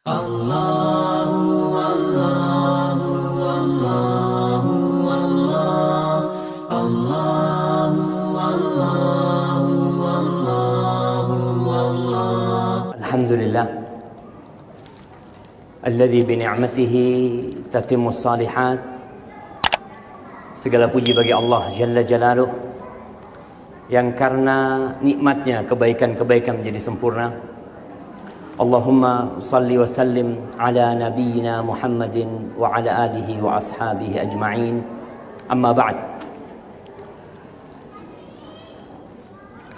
Allahu Allahu Allahu Allah Allahu Allahu Allahu Allah. Alhamdulillah alladzi bi ni'matihi tatimmus salihat. Segala puji bagi Allah Jalla Jalaluh yang karena nikmatnya kebaikan-kebaikan menjadi sempurna. Allahumma salli wa sallim ala nabiyyina Muhammadin wa ala alihi wa ashabihi ajma'in. Amma ba'd.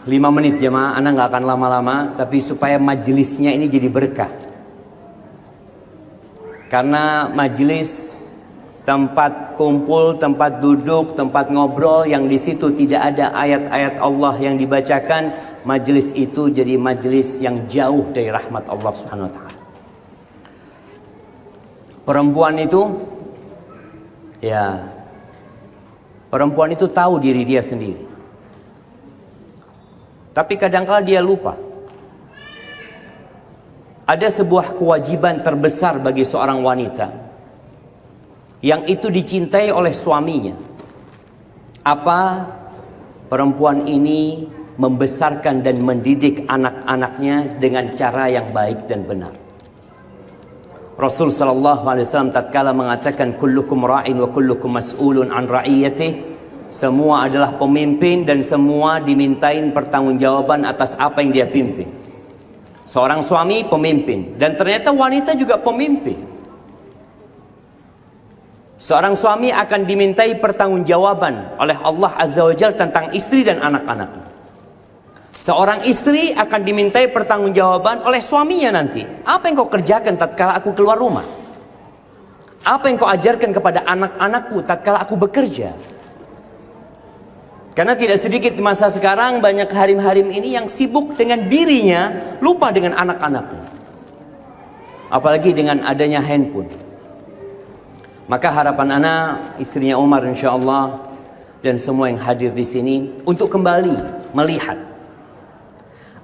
5 menit jemaah, ana nggak akan lama-lama, tapi supaya majelisnya ini jadi berkah. Karena majelis tempat kumpul, tempat duduk, tempat ngobrol yang di situ tidak ada ayat-ayat Allah yang dibacakan, majelis itu jadi majelis yang jauh dari rahmat Allah Subhanahu wa taala. Perempuan itu tahu diri dia sendiri. Tapi kadang-kala dia lupa. Ada sebuah kewajiban terbesar bagi seorang wanita yang itu dicintai oleh suaminya. Apa? Perempuan ini membesarkan dan mendidik anak-anaknya dengan cara yang baik dan benar. Rasul sallallahu alaihi wasallam tatkala mengatakan kullukum ra'in wa kullukum mas'ulun an ra'iyatihi, semua adalah pemimpin dan semua dimintain pertanggungjawaban atas apa yang dia pimpin. Seorang suami pemimpin dan ternyata wanita juga pemimpin. Seorang suami akan dimintai pertanggungjawaban oleh Allah Azza wa Jalla tentang istri dan anak-anaknya. Seorang istri akan dimintai pertanggungjawaban oleh suaminya nanti. Apa yang kau kerjakan tatkala aku keluar rumah? Apa yang kau ajarkan kepada anak-anakku tatkala aku bekerja? Karena tidak sedikit di masa sekarang banyak harim-harim ini yang sibuk dengan dirinya, lupa dengan anak-anaknya. Apalagi dengan adanya handphone. Maka harapan ana, istrinya Umar insyaallah dan semua yang hadir di sini untuk kembali melihat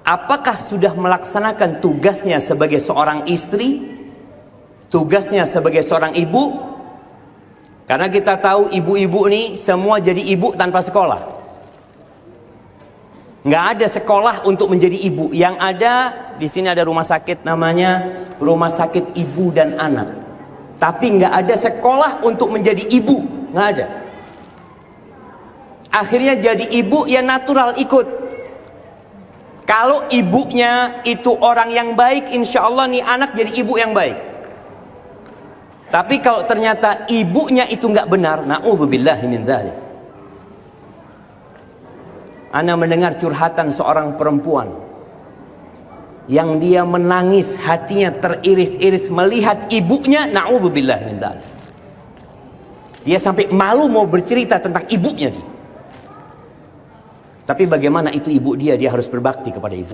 apakah sudah melaksanakan tugasnya sebagai seorang istri, tugasnya sebagai seorang ibu. Karena kita tahu ibu-ibu ini semua jadi ibu tanpa sekolah. Nggak ada sekolah untuk menjadi ibu. Yang ada di sini ada rumah sakit namanya Rumah Sakit Ibu dan Anak. Tapi nggak ada sekolah untuk menjadi ibu, nggak ada. Akhirnya jadi ibu ya natural ikut. Kalau ibunya itu orang yang baik, insya Allah nih anak jadi ibu yang baik. Tapi kalau ternyata ibunya itu nggak benar, na'udzubillahi min dzalik. Ana mendengar curhatan seorang perempuan yang dia menangis, hatinya teriris-iris melihat ibunya, na'udzubillah min dzalik. Dia sampai malu mau bercerita tentang ibunya dia. Tapi bagaimana itu ibu dia harus berbakti kepada ibu.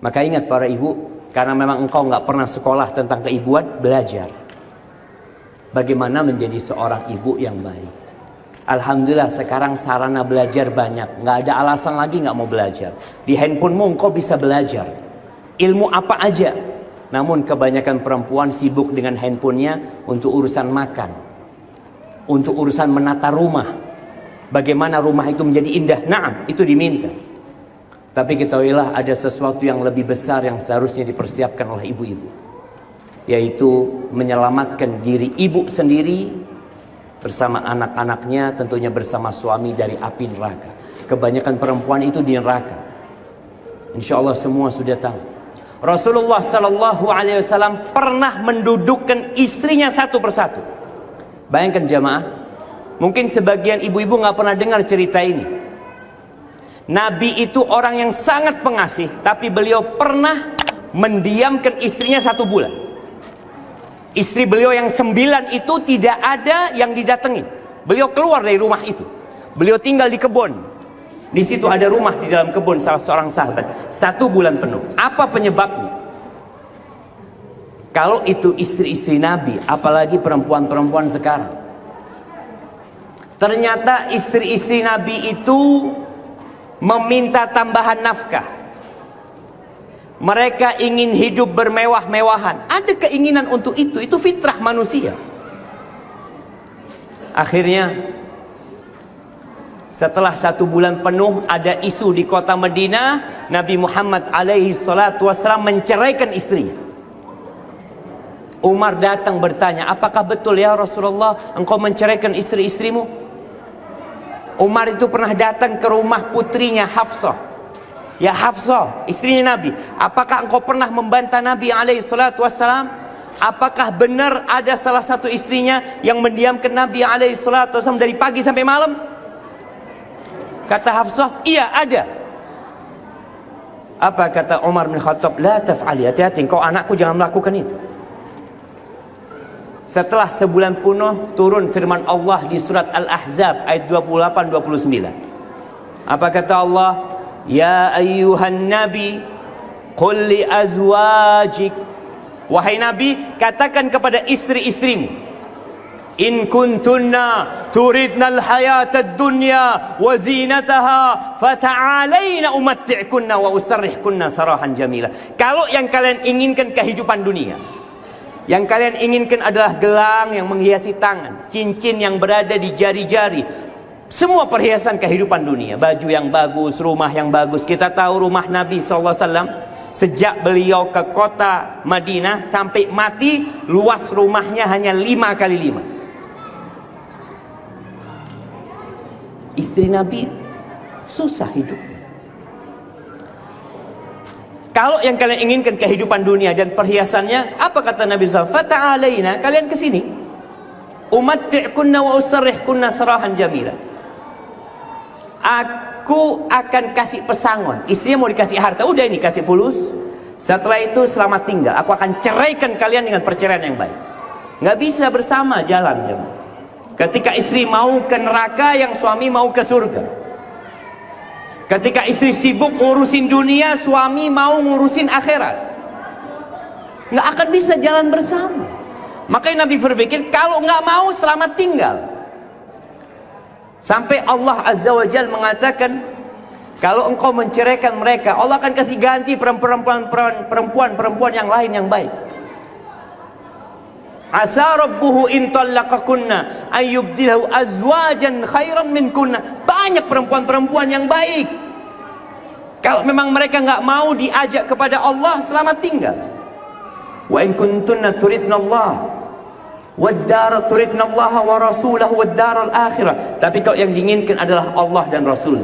Maka ingat para ibu, karena memang engkau nggak pernah sekolah tentang keibuan, belajar bagaimana menjadi seorang ibu yang baik. Alhamdulillah sekarang sarana belajar banyak, nggak ada alasan lagi nggak mau belajar. Di handphonemu engkau bisa belajar ilmu apa aja. Namun kebanyakan perempuan sibuk dengan handphonenya untuk urusan makan, untuk urusan menata rumah, bagaimana rumah itu menjadi indah. Naam, itu diminta. Tapi ketahuilah ada sesuatu yang lebih besar yang seharusnya dipersiapkan oleh ibu-ibu, yaitu menyelamatkan diri ibu sendiri bersama anak-anaknya, tentunya bersama suami dari api neraka. Kebanyakan perempuan itu di neraka. Insya Allah semua sudah tahu. Rasulullah Sallallahu Alaihi Wasallam pernah mendudukkan istrinya satu persatu. Bayangkan jamaah, mungkin sebagian ibu-ibu nggak pernah dengar cerita ini. Nabi itu orang yang sangat pengasih, tapi beliau pernah mendiamkan istrinya 1 bulan. Istri beliau yang 9 itu tidak ada yang didatengin. Beliau keluar dari rumah itu. Beliau tinggal di kebun. Di situ ada rumah di dalam kebun salah seorang sahabat. 1 bulan penuh. Apa penyebabnya? Kalau itu istri-istri Nabi, apalagi perempuan-perempuan sekarang. Ternyata istri-istri Nabi itu meminta tambahan nafkah. Mereka ingin hidup bermewah-mewahan. Ada keinginan untuk itu fitrah manusia. Akhirnya setelah 1 bulan penuh ada isu di kota Madinah, Nabi Muhammad alaihi salatu wassalam menceraikan istrinya. Umar datang bertanya, apakah betul ya Rasulullah engkau menceraikan istri-istrimu? Umar itu pernah datang ke rumah putrinya Hafsah. Ya Hafsah, istrinya Nabi, apakah engkau pernah membantah Nabi alaihi salatu wassalam? Apakah benar ada salah satu istrinya yang mendiamkan Nabi alaihi salatu wassalam dari pagi sampai malam? Kata Hafsah, iya ada. Apa kata Umar bin Khattab? La taf'ali, hati-hati, engkau anakku jangan melakukan itu. Setelah sebulan penuh turun firman Allah di surat Al-Ahzab ayat 28-29. Apa kata Allah? Ya ayyuhan nabi qul li azwajik, wahai Nabi, katakan kepada istri-istrimu, in kuntunna turidnal hayatad dunya wa zinataha fata'alaina umatti'kunna wa usarrihkunna sarahan jamila. Kalau yang kalian inginkan kehidupan dunia, yang kalian inginkan adalah gelang yang menghiasi tangan, cincin yang berada di jari-jari, semua perhiasan kehidupan dunia, baju yang bagus, rumah yang bagus. Kita tahu rumah Nabi SAW sejak beliau ke kota Madinah sampai mati, luas rumahnya hanya 5 x 5. Istri Nabi susah hidup. Kalau yang kalian inginkan kehidupan dunia dan perhiasannya, apa kata Nabi SAW? Fata'alaina, kalian kesini. Umatti'kunna wa usarrihkunna sarahan jamila. Aku akan kasih pesangon. Istrinya mau dikasih harta, udah ini kasih fulus. Setelah itu selamat tinggal. Aku akan ceraikan kalian dengan perceraian yang baik. Nggak bisa bersama jalan. Ketika istri mau ke neraka, yang suami mau ke surga. Ketika istri sibuk ngurusin dunia, suami mau ngurusin akhirat. Nggak akan bisa jalan bersama. Makanya Nabi berpikir, kalau nggak mau selamat tinggal. Sampai Allah Azza wa Jalla mengatakan, kalau engkau menceraikan mereka, Allah akan kasih ganti perempuan yang lain yang baik. Asa rabbuhu in talaqakunna ayyubdilahu azwajan khairan minkunna. Banyak perempuan-perempuan yang baik. Kalau memang mereka nggak mau diajak kepada Allah, selamat tinggal. Wa in kuntunna turidna Allah wad-dar turidna Allah wa rasulahu wad-dar al-akhirah. Tapi kalau yang diinginkan adalah Allah dan Rasul.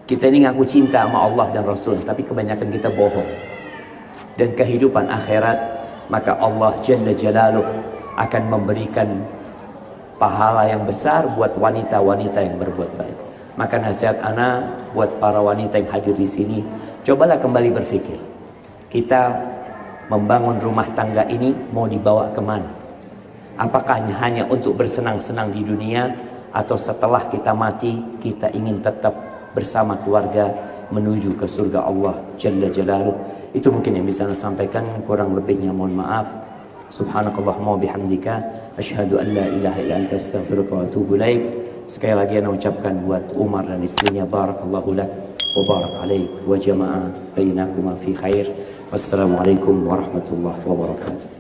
Kita ini ngaku cinta sama Allah dan Rasul, tapi kebanyakan kita bohong. Dan kehidupan akhirat, maka Allah Jalla Jalaluh akan memberikan pahala yang besar buat wanita-wanita yang berbuat baik. Maka nasihat ana buat para wanita yang hadir di sini, cobalah kembali berpikir. Kita membangun rumah tangga ini mau dibawa kemana? Apakah hanya untuk bersenang-senang di dunia, atau setelah kita mati kita ingin tetap bersama keluarga menuju ke surga Allah Jalla Jalaluh? Itu mungkin yang bisa saya sampaikan, kurang lebihnya mohon maaf. Subhanakallahumma bihamdika asyhadu an la ilaha illa anta astaghfiruka wa atubu ilaik. Sekali lagi ana ucapkan buat Umar dan istrinya, barakallahu lak wa barak alaik wa jama'a bainakuma fi khair. Wassalamualaikum warahmatullahi wabarakatuh.